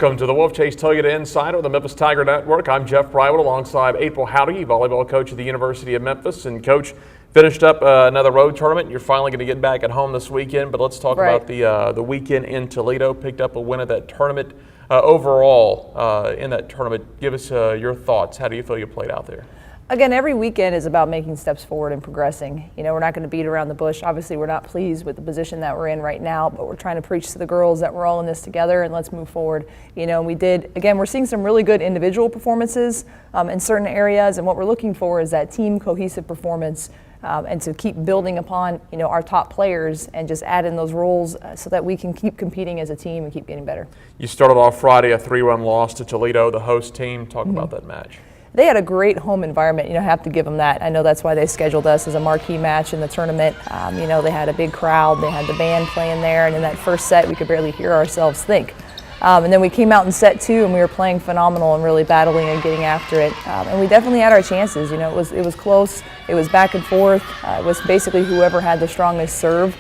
Welcome to the Wolfchase Toyota Insider of the Memphis Tiger Network. I'm Jeff Brightwell alongside April Jauregui, volleyball coach at the University of Memphis. And Coach, finished up another road tournament. You're finally going to get back at home this weekend, but let's talk about the weekend in Toledo. Picked up a win at that tournament. Overall, in that tournament, give us your thoughts. How do you feel you played out there? Again, every weekend is about making steps forward and progressing. You know, we're not going to beat around the bush. Obviously, we're not pleased with the position that we're in right now, but we're trying to preach to the girls that we're all in this together and let's move forward. You know, and we did, again, we're seeing some really good individual performances in certain areas, and what we're looking for is that team cohesive performance and to keep building upon, you know, our top players and just add in those roles so that we can keep competing as a team and keep getting better. You started off Friday a 3-run loss to Toledo, the host team. Talk about that match. They had a great home environment. You know, I have to give them that. I know that's why they scheduled us as a marquee match in the tournament. You know, they had a big crowd. They had the band playing there, and in that first set, we could barely hear ourselves think. And then we came out in set two, and we were playing phenomenal and really battling and getting after it. And we definitely had our chances. You know, it was close. It was back and forth. It was basically whoever had the strongest serve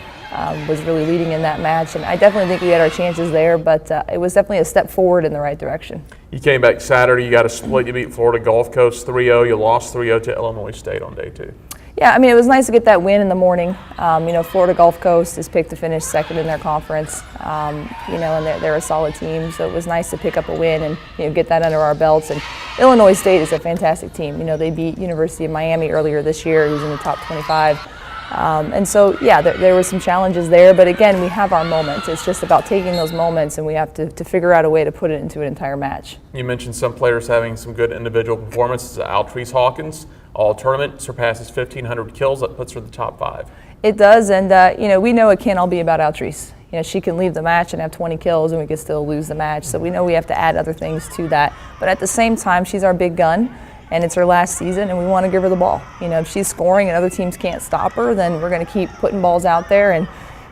was really leading in that match, and I definitely think we had our chances there, but it was definitely a step forward in the right direction. You came back Saturday, you got a split, you beat Florida Gulf Coast 3-0, you lost 3-0 to Illinois State on day two. Yeah, I mean, it was nice to get that win in the morning. You know, Florida Gulf Coast is picked to finish second in their conference, you know, and they're a solid team, so it was nice to pick up a win and, you know, get that under our belts. And Illinois State is a fantastic team. You know, they beat University of Miami earlier this year, who's in the top 25. And so, yeah, there were some challenges there, but again, we have our moments. It's just about taking those moments, and we have to figure out a way to put it into an entire match. You mentioned some players having some good individual performances. Altrese Hawkins, all tournament, surpasses 1,500 kills. That puts her in the top 5. It does, and you know, we know it can't all be about Altrese. You know, she can leave the match and have 20 kills, and we could still lose the match. So we know we have to add other things to that. But at the same time, she's our big gun. And it's her last season, and we want to give her the ball. You know, if she's scoring and other teams can't stop her, then we're going to keep putting balls out there. And,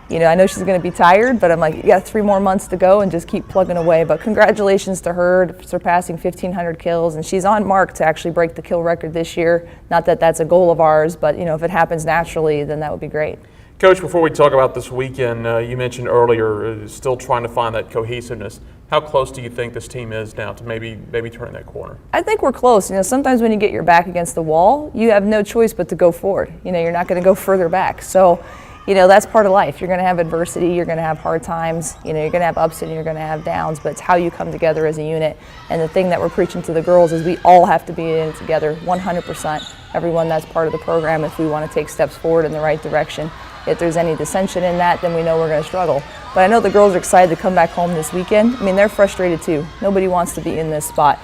you know, I know she's going to be tired, but I'm like, you got 3 more months to go and just keep plugging away. But congratulations to her surpassing 1,500 kills, and she's on mark to actually break the kill record this year. Not that that's a goal of ours, but, you know, if it happens naturally, then that would be great. Coach, before we talk about this weekend, you mentioned earlier still trying to find that cohesiveness. How close do you think this team is now to maybe turning that corner? I think we're close. You know, sometimes when you get your back against the wall, you have no choice but to go forward. You know, you're not going to go further back. So, you know, that's part of life. You're going to have adversity. You're going to have hard times. You know, you're going to have ups and you're going to have downs, but it's how you come together as a unit. And the thing that we're preaching to the girls is we all have to be in it together, 100%. Everyone that's part of the program, if we want to take steps forward in the right direction. If there's any dissension in that, then we know we're going to struggle. But I know the girls are excited to come back home this weekend. I mean, they're frustrated too. Nobody wants to be in this spot.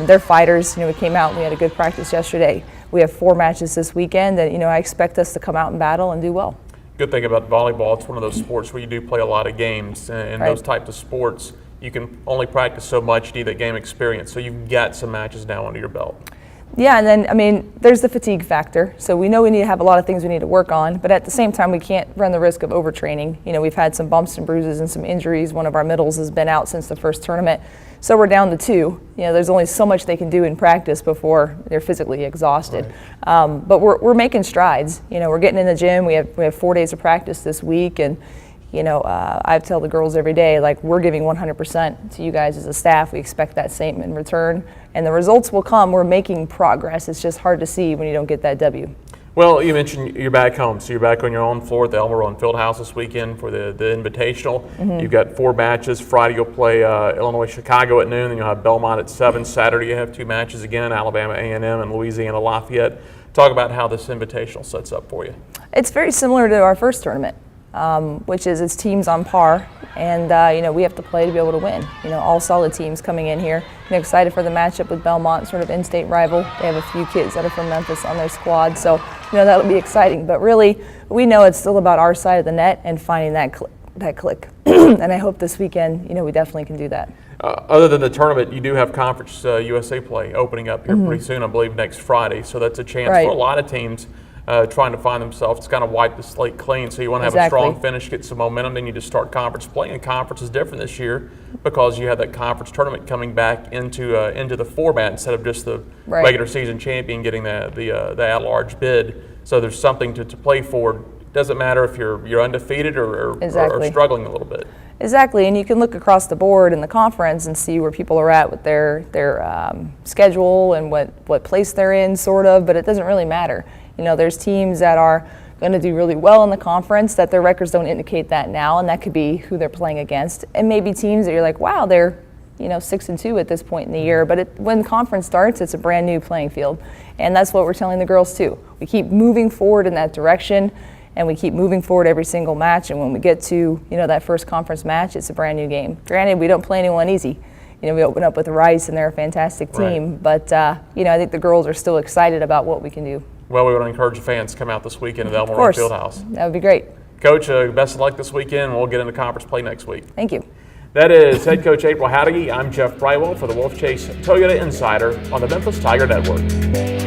They're fighters. You know, we came out and we had a good practice yesterday. We have 4 matches this weekend, and, you know, I expect us to come out and battle and do well. Good thing about volleyball, it's one of those sports where you do play a lot of games. And Right. those types of sports, you can only practice so much, you need that game experience. So you've got some matches now under your belt. Yeah, and then, I mean, there's the fatigue factor. So we know we need to have a lot of things we need to work on, but at the same time, we can't run the risk of overtraining. You know, we've had some bumps and bruises and some injuries. One of our middles has been out since the first tournament. So we're down to 2. You know, there's only so much they can do in practice before they're physically exhausted. Right. But we're making strides. You know, we're getting in the gym. We have 4 days of practice this week, and you know, I tell the girls every day, like, we're giving 100% to you guys as a staff. We expect that same in return, and the results will come. We're making progress. It's just hard to see when you don't get that W. Well, you mentioned you're back home, so you're back on your own floor at the Elmer Rowan Fieldhouse this weekend for the Invitational. You've got 4 matches. Friday you'll play Illinois Chicago at noon, then you'll have Belmont at 7. Saturday you have 2 matches again, Alabama A&M and Louisiana Lafayette. Talk about how this Invitational sets up for you. It's very similar to our first tournament. Which is it's teams on par, and you know, we have to play to be able to win. You know, all solid teams coming in here. I'm excited for the matchup with Belmont, sort of in-state rival. They have a few kids that are from Memphis on their squad, so you know, that'll be exciting. But really, we know it's still about our side of the net and finding that click. And I hope this weekend, you know, we definitely can do that. Other than the tournament, you do have Conference USA play opening up here pretty soon, I believe next Friday. So that's a chance for a lot of teams trying to find themselves to kind of wipe the slate clean. So you want to have a strong finish, get some momentum, then you just start conference play. And conference is different this year because you have that conference tournament coming back into the format instead of just the regular season champion getting the at-large bid. So there's something to play for Doesn't matter if you're undefeated or Exactly. struggling a little bit. Exactly, and you can look across the board in the conference and see where people are at with their schedule and what place they're in, sort of, but it doesn't really matter. You know, there's teams that are going to do really well in the conference that their records don't indicate that now, and that could be who they're playing against. And maybe teams that you're like, wow, they're 6-2 at this point in the year, but when conference starts, it's a brand new playing field, and that's what we're telling the girls too. We keep moving forward in that direction, and we keep moving forward every single match, and when we get to that first conference match, it's a brand new game. Granted, we don't play anyone easy. We open up with Rice, and they're a fantastic team, but I think the girls are still excited about what we can do. Well, we want to encourage the fans to come out this weekend at the Elmore Fieldhouse. That would be great. Coach, best of luck this weekend. We'll get into conference play next week. Thank you. That is head coach April Jauregui. I'm Jeff Brightwell for the Wolfchase Toyota Insider on the Memphis Tiger Network.